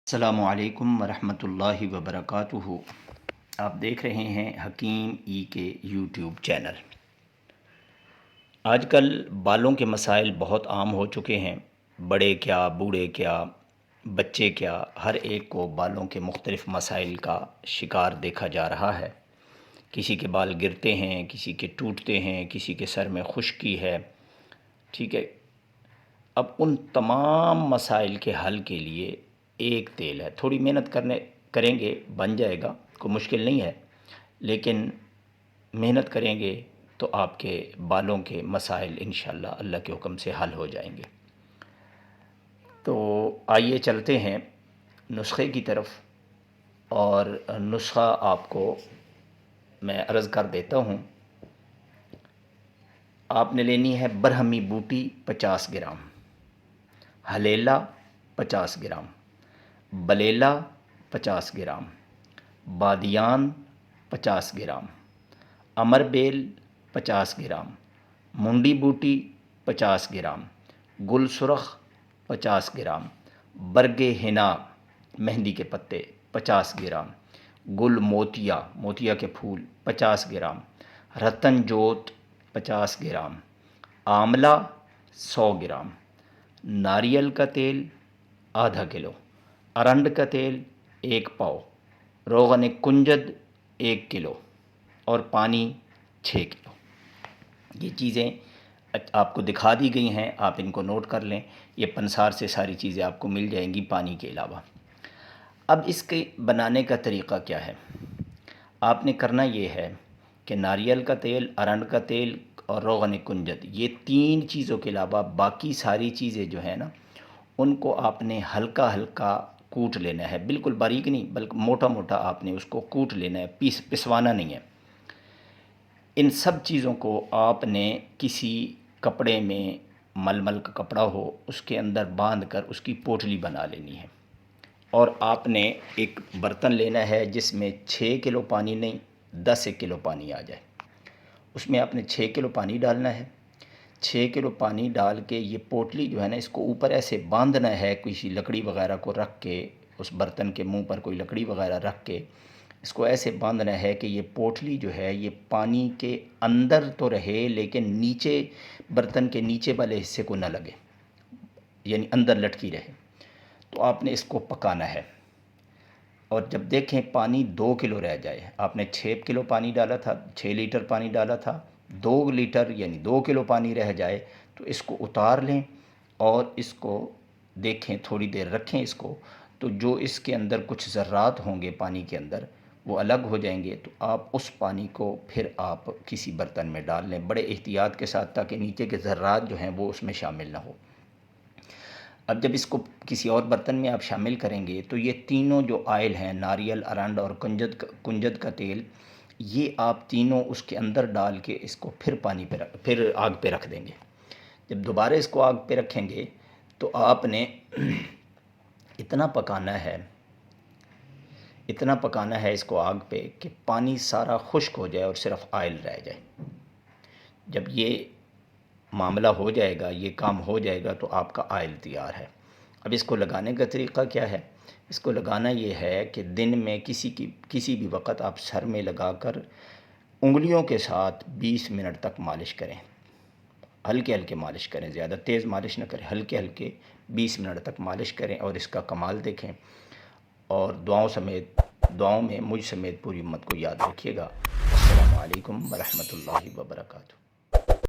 السلام علیکم ورحمۃ اللہ وبرکاتہ۔ آپ دیکھ رہے ہیں حکیم ای کے یوٹیوب چینل۔ آج کل بالوں کے مسائل بہت عام ہو چکے ہیں، بڑے کیا بوڑھے کیا بچے کیا، ہر ایک کو بالوں کے مختلف مسائل کا شکار دیکھا جا رہا ہے۔ کسی کے بال گرتے ہیں، کسی کے ٹوٹتے ہیں، کسی کے سر میں خشکی ہے، ٹھیک ہے۔ اب ان تمام مسائل کے حل کے لیے ایک تیل ہے، تھوڑی محنت کریں گے بن جائے گا، کوئی مشکل نہیں ہے، لیکن محنت کریں گے تو آپ کے بالوں کے مسائل انشاءاللہ اللہ کے حکم سے حل ہو جائیں گے۔ تو آئیے چلتے ہیں نسخے کی طرف، اور نسخہ آپ کو میں عرض کر دیتا ہوں۔ آپ نے لینی ہے برہمی بوٹی 50 گرام، ہلیلا 50 گرام، بلیلا 50 گرام، بادیان 50 گرام، امر بیل 50 گرام، منڈی بوٹی 50 گرام، گل سرخ 50 گرام، برگ ہنا مہندی کے پتے 50 گرام، گل موتیا کے پھول 50 گرام، رتن جوت 50 گرام، آملہ 100 گرام، ناریل کا تیل آدھا کلو، ارنڈ کا تیل 1 پاؤ، روغن کنجد 1 کلو، اور پانی 6 کلو۔ یہ چیزیں آپ کو دکھا دی گئی ہیں، آپ ان کو نوٹ کر لیں۔ یہ پنسار سے ساری چیزیں آپ کو مل جائیں گی پانی کے علاوہ۔ اب اس کے بنانے کا طریقہ کیا ہے؟ آپ نے کرنا یہ ہے کہ ناریل کا تیل، ارنڈ کا تیل اور روغن کنجد، یہ 3 چیزوں کے علاوہ باقی ساری چیزیں جو ہیں نا، ان کو آپ نے ہلکا ہلکا کوٹ لینا ہے، بالکل باریک نہیں بلکہ موٹا موٹا آپ نے اس کو کوٹ لینا ہے، پسوانا نہیں ہے۔ ان سب چیزوں کو آپ نے کسی کپڑے میں، ململ کا کپڑا ہو، اس کے اندر باندھ کر اس کی پوٹلی بنا لینی ہے، اور آپ نے ایک برتن لینا ہے جس میں 6 کلو پانی نہیں 10 کلو پانی آ جائے۔ اس میں آپ نے 6 کلو پانی ڈالنا ہے۔ 6 کلو پانی ڈال کے یہ پوٹلی جو ہے نا، اس کو اوپر ایسے باندھنا ہے، کسی لکڑی وغیرہ کو رکھ کے، اس برتن کے منہ پر کوئی لکڑی وغیرہ رکھ کے اس کو ایسے باندھنا ہے کہ یہ پوٹلی جو ہے یہ پانی کے اندر تو رہے، لیکن نیچے برتن کے نیچے والے حصے کو نہ لگے، یعنی اندر لٹکی رہے۔ تو آپ نے اس کو پکانا ہے، اور جب دیکھیں پانی 2 کلو رہ جائے، آپ نے 6 کلو پانی ڈالا تھا، 6 لیٹر پانی ڈالا تھا، 2 لیٹر یعنی 2 کلو پانی رہ جائے تو اس کو اتار لیں، اور اس کو دیکھیں، تھوڑی دیر رکھیں اس کو، تو جو اس کے اندر کچھ ذرات ہوں گے پانی کے اندر وہ الگ ہو جائیں گے۔ تو آپ اس پانی کو پھر آپ کسی برتن میں ڈال لیں، بڑے احتیاط کے ساتھ، تاکہ نیچے کے ذرات جو ہیں وہ اس میں شامل نہ ہو۔ اب جب اس کو کسی اور برتن میں آپ شامل کریں گے تو یہ تینوں جو آئل ہیں، ناریل، ارنڈ اور کنجد کا تیل، یہ آپ تینوں اس کے اندر ڈال کے اس کو پھر آگ پہ رکھ دیں گے۔ جب دوبارہ اس کو آگ پہ رکھیں گے تو آپ نے اتنا پکانا ہے اس کو آگ پہ کہ پانی سارا خشک ہو جائے اور صرف آئل رہ جائے۔ جب یہ معاملہ ہو جائے گا، یہ کام ہو جائے گا، تو آپ کا آئل تیار ہے۔ اب اس کو لگانے کا طریقہ کیا ہے؟ اس کو لگانا یہ ہے کہ دن میں کسی بھی وقت آپ سر میں لگا کر انگلیوں کے ساتھ 20 منٹ تک مالش کریں، ہلکے ہلکے مالش کریں، زیادہ تیز مالش نہ کریں، ہلکے ہلکے 20 منٹ تک مالش کریں، اور اس کا کمال دیکھیں۔ اور دعاؤں میں مجھ سمیت پوری امت کو یاد رکھیے گا۔ السلام علیکم ورحمۃ اللہ وبرکاتہ۔